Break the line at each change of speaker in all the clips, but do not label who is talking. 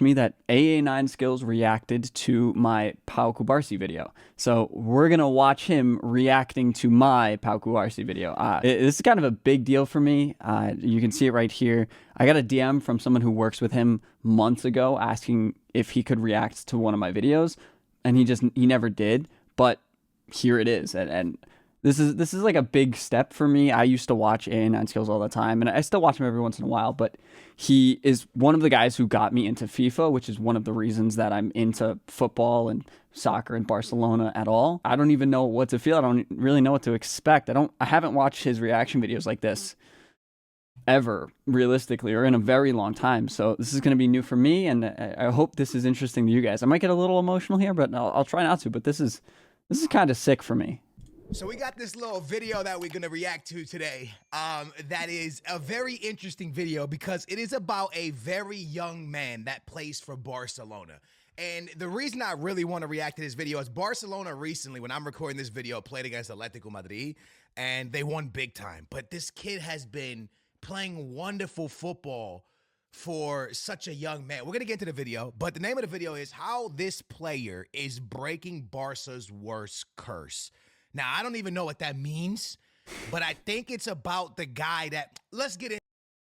me that AA9 Skills reacted to my Pau Kubarsi video. So we're going to watch him reacting to my Pau Kubarsi video. This is kind of a big deal for me. You can see it right here. I got a DM from someone who works with him months ago asking if he could react to one of my videos, and he never did, but here it is. And this is like a big step for me. I used to watch AA9 Skills all the time, and I still watch him every once in a while, but he is one of the guys who got me into FIFA, which is one of the reasons that I'm into football and soccer and Barcelona at all. I don't even know what to feel. I don't really know what to expect. I haven't watched his reaction videos like this ever, realistically, or in a very long time. So this is going to be new for me, and I hope this is interesting to you guys. I might get a little emotional here, but I'll try not to. But this is kind of sick for me.
So we got this little video that we're going to react to today. That is a very interesting video because it is about a very young man that plays for Barcelona. And the reason I really want to react to this video is Barcelona recently, when I'm recording this video, played against Atletico Madrid, and they won big time. But this kid has been playing wonderful football for such a young man. We're going to get to the video, but the name of the video is How This Player is Breaking Barca's Worst Curse. Now, I don't even know what that means, but I think it's about the guy that, let's get in.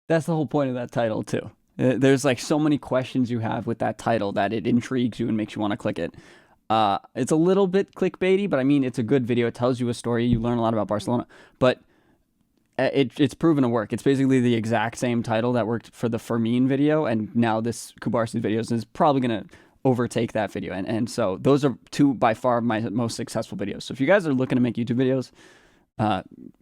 That's the whole point of that title, too. There's like so many questions you have with that title that it intrigues you and makes you want to click it. It's a little bit clickbaity, but I mean, it's a good video. It tells you a story. You learn a lot about Barcelona, but it's proven to work. It's basically the exact same title that worked for the Fermin video, and now this Kubarsi video is probably going to overtake that video. And so those are two by far my most successful videos. So if you guys are looking to make YouTube videos,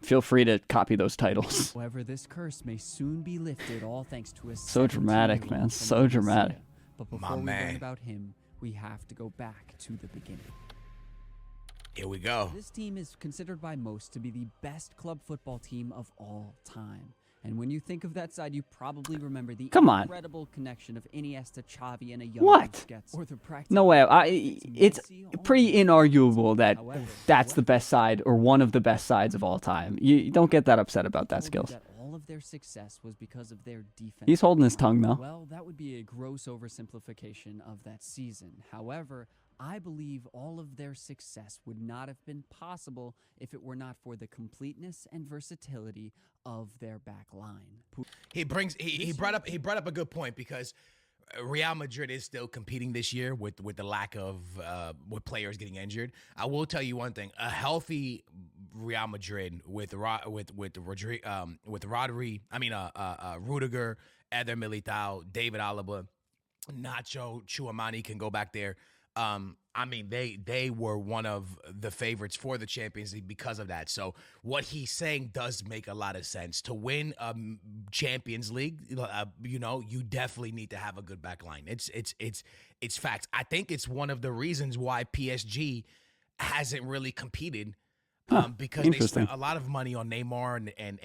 feel free to copy those titles.
However, this curse may soon be lifted, all thanks to a
so dramatic, man. So dramatic.
But before we learn about him, we have to go back to the beginning.
Here we go.
This team is considered by most to be the best club football team of all time. And when you think of that side, you probably remember the incredible connection of Iniesta, Xavi, and a young Busquets. Or the
no way. It's pretty inarguable that that's the best side or one of the best sides of all time. You don't get that upset about that, Skills.
That all of their success was because of their defense.
He's holding his tongue, though.
Well, that would be a gross oversimplification of that season. However, I believe all of their success would not have been possible if it were not for the completeness and versatility of their back line.
He brought up a good point because Real Madrid is still competing this year with the lack of with players getting injured. I will tell you one thing: a healthy Real Madrid with Rodri, Rudiger, Eder Militao, David Alaba, Nacho, Tchouameni can go back there. I mean, they were one of the favorites for the Champions League because of that. So what he's saying does make a lot of sense. To win Champions League, you definitely need to have a good back line. It's facts. I think it's one of the reasons why PSG hasn't really competed. Because they spent a lot of money on Neymar and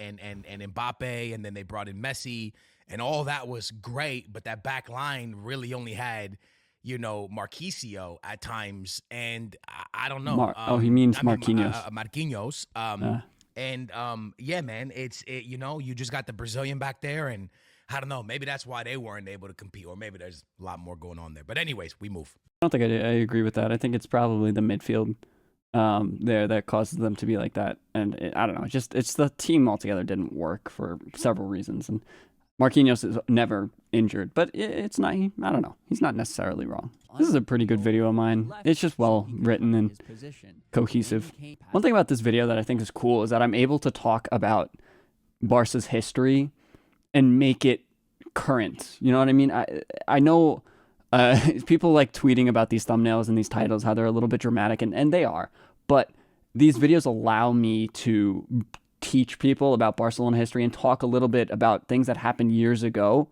Mbappe, and then they brought in Messi, and all that was great, but that back line really only had Marquinhos at times, and I don't know.
He means Marquinhos.
Marquinhos. Yeah, man, you just got the Brazilian back there, and I don't know, maybe that's why they weren't able to compete, or maybe there's a lot more going on there. But anyways, we move.
I don't think I agree with that. I think it's probably the midfield there that causes them to be like that, and I don't know. It's the team altogether didn't work for several reasons, and Marquinhos is never injured, but it's not, I don't know. He's not necessarily wrong. This is a pretty good video of mine. It's just well written and cohesive. One thing about this video that I think is cool is that I'm able to talk about Barca's history and make it current. You know what I mean? I know people like tweeting about these thumbnails and these titles, how they're a little bit dramatic, and they are. But these videos allow me to teach people about Barcelona history and talk a little bit about things that happened years ago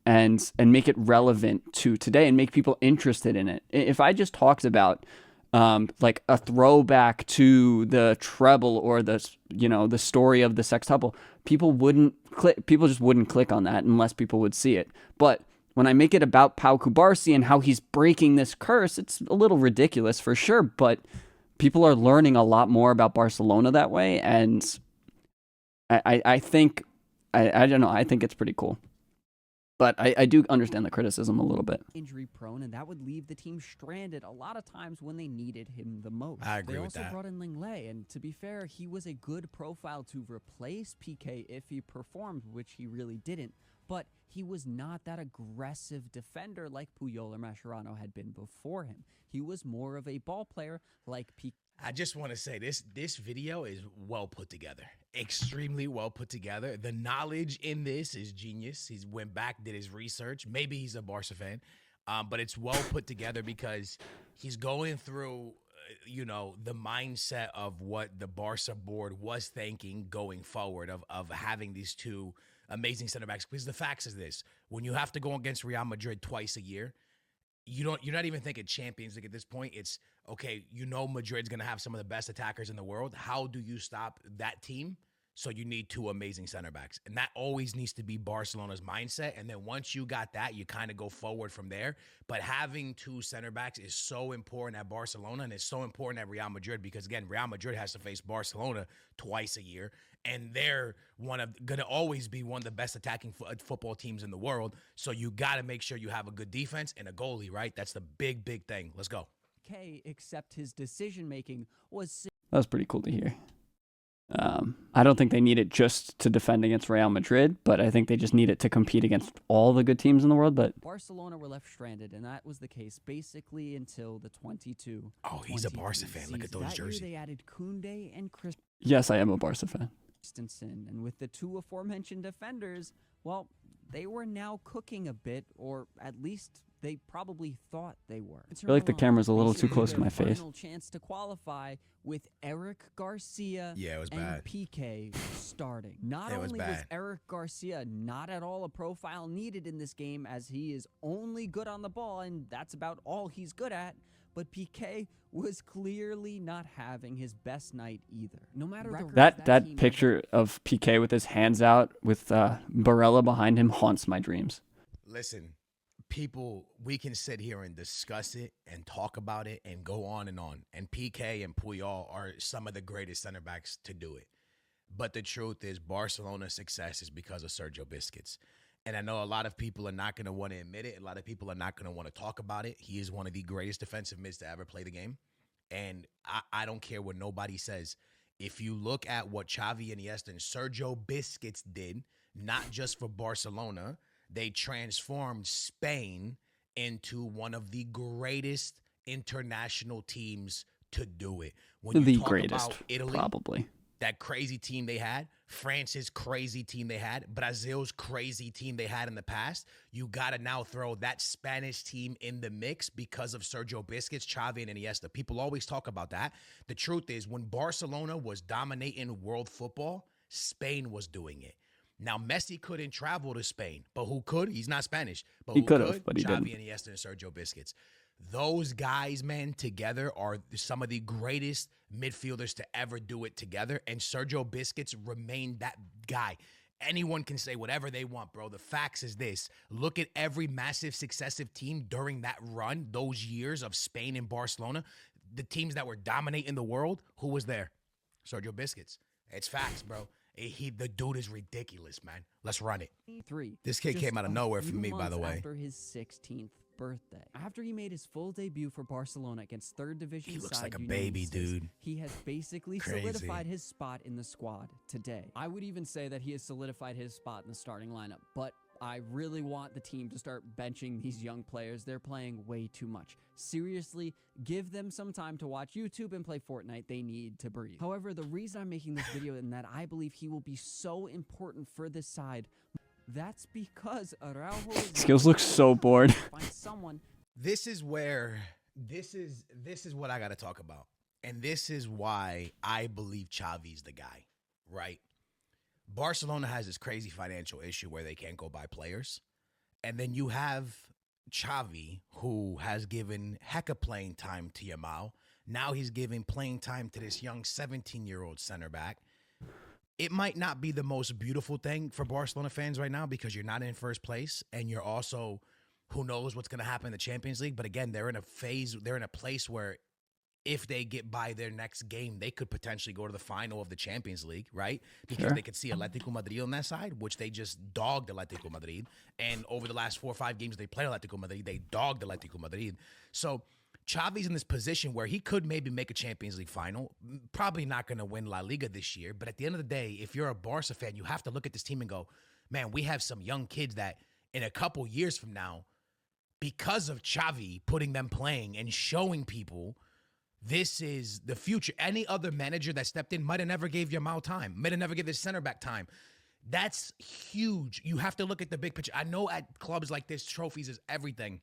and make it relevant to today and make people interested in it. If I just talked about like a throwback to the treble or the story of the sextuple, people just wouldn't click on that unless people would see it. But when I make it about Pau Kubarsi and how he's breaking this curse, it's a little ridiculous for sure, but people are learning a lot more about Barcelona that way, and I think, I don't know, I think it's pretty cool. But I do understand the criticism a little bit.
injury prone, and that would leave the team stranded a lot of times when they needed him the most.
I agree
they
with
also
that.
brought in Lenglet, and to be fair, he was a good profile to replace PK if he performed, which he really didn't. But he was not that aggressive defender like Puyol or Mascherano had been before him. He was more of a ball player like PK.
I just want to say this video is well put together, extremely well put together. The knowledge in this is genius. He's went back, did his research. Maybe he's a Barca fan, but it's well put together because he's going through, the mindset of what the Barca board was thinking going forward of having these two amazing center backs. Because the facts is this: when you have to go against Real Madrid twice a year, you're not even thinking Champions League at this point. It's okay, Madrid's gonna have some of the best attackers in the world. How do you stop that team? So you need two amazing center backs. And that always needs to be Barcelona's mindset. And then once you got that, you kind of go forward from there. But having two center backs is so important at Barcelona, and it's so important at Real Madrid because, again, Real Madrid has to face Barcelona twice a year. And they're going to always be one of the best attacking football teams in the world. So you got to make sure you have a good defense and a goalie, right? That's the big, big thing. Let's go.
Except his decision making was
That was pretty cool to hear. I don't think they need it just to defend against Real Madrid, but I think they just need it to compete against all the good teams in the world. But
Barcelona were left stranded, and that was the case basically until the 22.
Oh, he's a Barca fan. Look at those jerseys.
They added Koundé and
yes, I am a Barca fan.
Christensen, and with the two aforementioned defenders, well, they were now cooking a bit, or at least they probably thought they were.
I feel like the camera's a little too close to my face.
Final chance to qualify with Eric Garcia
Yeah, it was
and
bad.
PK starting. Not
It was
only was
bad.
Eric Garcia not at all a profile needed in this game, as he is only good on the ball, and that's about all he's good at, but PK was clearly not having his best night either. No matter the
That picture of PK with his hands out with Barella behind him haunts my dreams.
Listen, people, we can sit here and discuss it and talk about it and go on. And PK and Puyol are some of the greatest center backs to do it. But the truth is, Barcelona's success is because of Sergio Busquets. And I know a lot of people are not going to want to admit it. A lot of people are not going to want to talk about it. He is one of the greatest defensive mids to ever play the game. And I don't care what nobody says. If you look at what Xavi, Iniesta, and Sergio Busquets did, not just for Barcelona, they transformed Spain into one of the greatest international teams to do it. When you
The
talk
greatest,
about Italy,
probably.
that crazy team they had, France's crazy team they had, Brazil's crazy team they had in the past, you got to now throw that Spanish team in the mix because of Sergio Busquets, Xavi, and Iniesta. People always talk about that. The truth is, when Barcelona was dominating world football, Spain was doing it. Now, Messi couldn't travel to Spain, but who could? He's not Spanish. But
He
who
could have,
could?
but he
Xavi,
didn't.
Iniesta, and Sergio Busquets. Those guys, man, together are some of the greatest midfielders to ever do it together. And Sergio Busquets remained that guy. Anyone can say whatever they want, bro. The facts is this. Look at every massive successive team during that run, those years of Spain and Barcelona. The teams that were dominating the world, who was there? Sergio Busquets. It's facts, bro. The dude is ridiculous, man. Let's run it. This kid
just
came out of
a
nowhere for
few
me, by the
months
way.
After his 16th birthday, after he made his full debut for Barcelona against third division
He looks
side
like a
Union
baby,
Sis,
dude.
he has basically
Crazy.
solidified his spot in the squad today. I would even say that he has solidified his spot in the starting lineup, but I really want the team to start benching these young players. They're playing way too much. Seriously, give them some time to watch YouTube and play Fortnite. They need to breathe. However, the reason I'm making this video and that I believe he will be so important for this side, that's because Araujo is
Skills look so bored.
find someone
This is where this is what I got to talk about. And this is why I believe Xavi's the guy, right? Barcelona has this crazy financial issue where they can't go buy players. And then you have Xavi, who has given hecka playing time to Yamal. Now he's giving playing time to this young 17-year-old center back. It might not be the most beautiful thing for Barcelona fans right now because you're not in first place and you're also, who knows what's going to happen in the Champions League. But again, they're in a place where if they get by their next game, they could potentially go to the final of the Champions League, right? Because
Sure.
they could see Atletico Madrid on that side, which they just dogged Atletico Madrid. And over the last 4 or 5 games they played Atletico Madrid, they dogged Atletico Madrid. So Xavi's in this position where he could maybe make a Champions League final. Probably not going to win La Liga this year. But at the end of the day, if you're a Barca fan, you have to look at this team and go, man, we have some young kids that in a couple years from now, because of Xavi putting them playing and showing people this is the future. Any other manager that stepped in might have never gave Yamal time, might have never given his center back time. That's huge. You have to look at the big picture. I know at clubs like this, trophies is everything.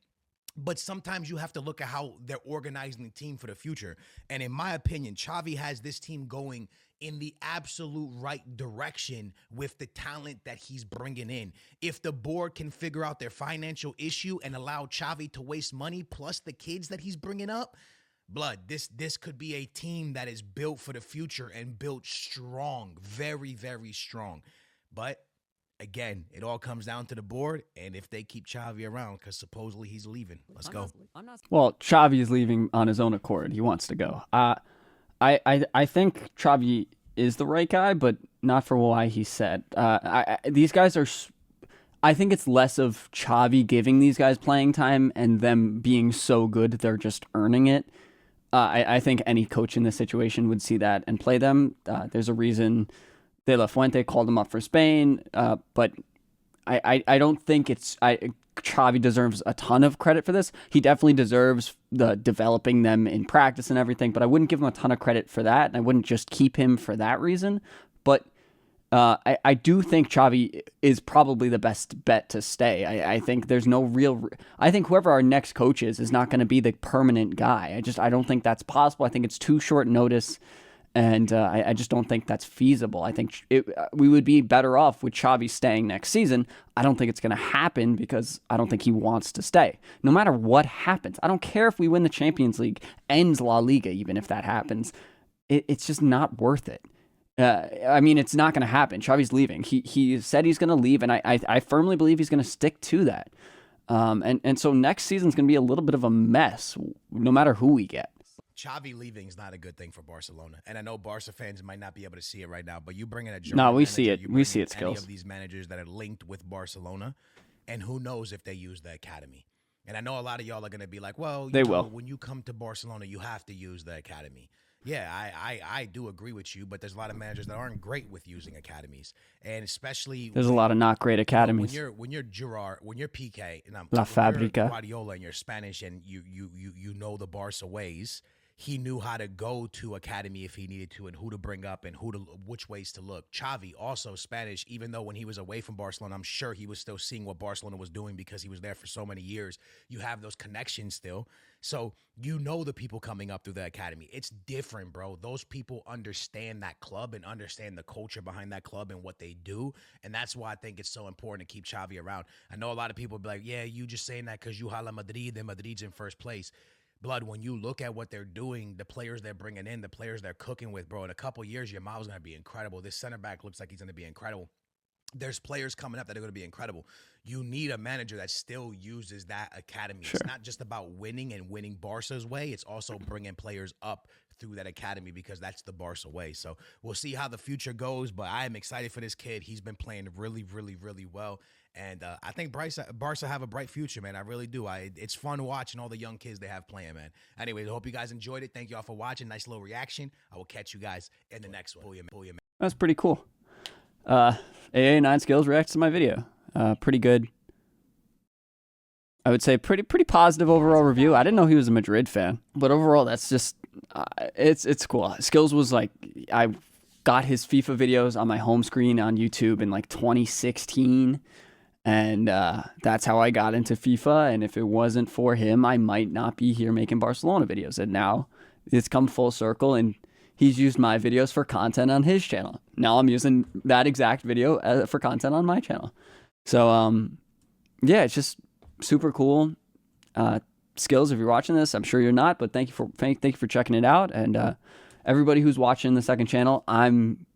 But sometimes you have to look at how they're organizing the team for the future. And in my opinion, Xavi has this team going in the absolute right direction with the talent that he's bringing in. If the board can figure out their financial issue and allow Xavi to waste money plus the kids that he's bringing up, blood, this could be a team that is built for the future and built strong, very, very strong. But again, it all comes down to the board and if they keep Xavi around, because supposedly he's leaving. Let's go.
Well, Xavi is leaving on his own accord. He wants to go. I think Xavi is the right guy, but not for why he said. These guys are. I think it's less of Xavi giving these guys playing time and them being so good they're just earning it. I think any coach in this situation would see that and play them. There's a reason De La Fuente called him up for Spain, but I don't think Xavi deserves a ton of credit for this. He definitely deserves the developing them in practice and everything, but I wouldn't give him a ton of credit for that, and I wouldn't just keep him for that reason. But I do think Xavi is probably the best bet to stay. I think there's no real. I think whoever our next coach is not going to be the permanent guy. I don't think that's possible. I think it's too short notice. And I just don't think that's feasible. I think we would be better off with Xavi staying next season. I don't think it's going to happen because I don't think he wants to stay. No matter what happens, I don't care if we win the Champions League, ends La Liga, even if that happens. It's just not worth it. I mean, it's not going to happen. Xavi's leaving. He said he's going to leave, and I firmly believe he's going to stick to that. And so next season's going to be a little bit of a mess, no matter who we get.
Xavi leaving is not a good thing for Barcelona. And I know Barca fans might not be able to see it right now, but you bring in a German
No, we
manager,
see it.
you
We
bring
see
in
it, Skills.
Any of these managers that are linked with Barcelona, and who knows if they use the academy. And I know a lot of y'all are going to be like, well,
They will.
when you come to Barcelona, you have to use the academy. Yeah, I do agree with you, but there's a lot of managers that aren't great with using academies. And especially
There's a lot of not great academies.
when you're Gerard, when you're PK, and
La
when you're
Fabrica.
Guardiola and you're Spanish and you know the Barca ways, he knew how to go to academy if he needed to and who to bring up and which ways to look. Xavi, also Spanish, even though when he was away from Barcelona, I'm sure he was still seeing what Barcelona was doing because he was there for so many years. You have those connections still. So you know the people coming up through the academy. It's different, bro. Those people understand that club and understand the culture behind that club and what they do. And that's why I think it's so important to keep Xavi around. I know a lot of people be like, yeah, you just saying that because you hala Madrid and Madrid's in first place. Blood, when you look at what they're doing, the players they're bringing in, the players they're cooking with, bro, in a couple years, Yamal's going to be incredible. This center back looks like he's going to be incredible. There's players coming up that are going to be incredible. You need a manager that still uses that academy.
Sure.
It's not just about winning and winning Barca's way. It's also bringing players up through that academy because that's the Barca way. So we'll see how the future goes, but I am excited for this kid. He's been playing really, really, really well. And I think Barca have a bright future, man. I really do. It's fun watching all the young kids they have playing, man. Anyways, I hope you guys enjoyed it. Thank you all for watching. Nice little reaction. I will catch you guys in the next one. Pull your man.
That's pretty cool. AA9 Skills reacts to my video. Pretty good. I would say pretty positive overall review. I didn't know he was a Madrid fan, but overall, that's just it's cool. Skills was like, I got his FIFA videos on my home screen on YouTube in like 2016. And that's how I got into FIFA. And if it wasn't for him, I might not be here making Barcelona videos. And now it's come full circle, and he's used my videos for content on his channel. Now I'm using that exact video for content on my channel. So, yeah, it's just super cool. Skills, if you're watching this, I'm sure you're not, but thank you for checking it out. And everybody who's watching the second channel, I'm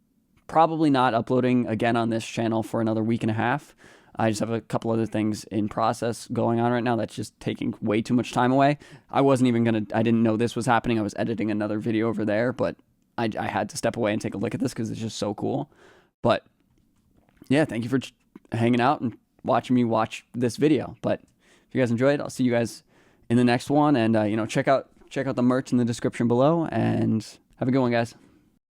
probably not uploading again on this channel for another week and a half. I just have a couple other things in process going on right now that's just taking way too much time away. I didn't know this was happening. I was editing another video over there, but I had to step away and take a look at this because it's just so cool. But yeah, thank you for hanging out and watching me watch this video. But if you guys enjoyed, I'll see you guys in the next one. And check out the merch in the description below. And have a good one, guys.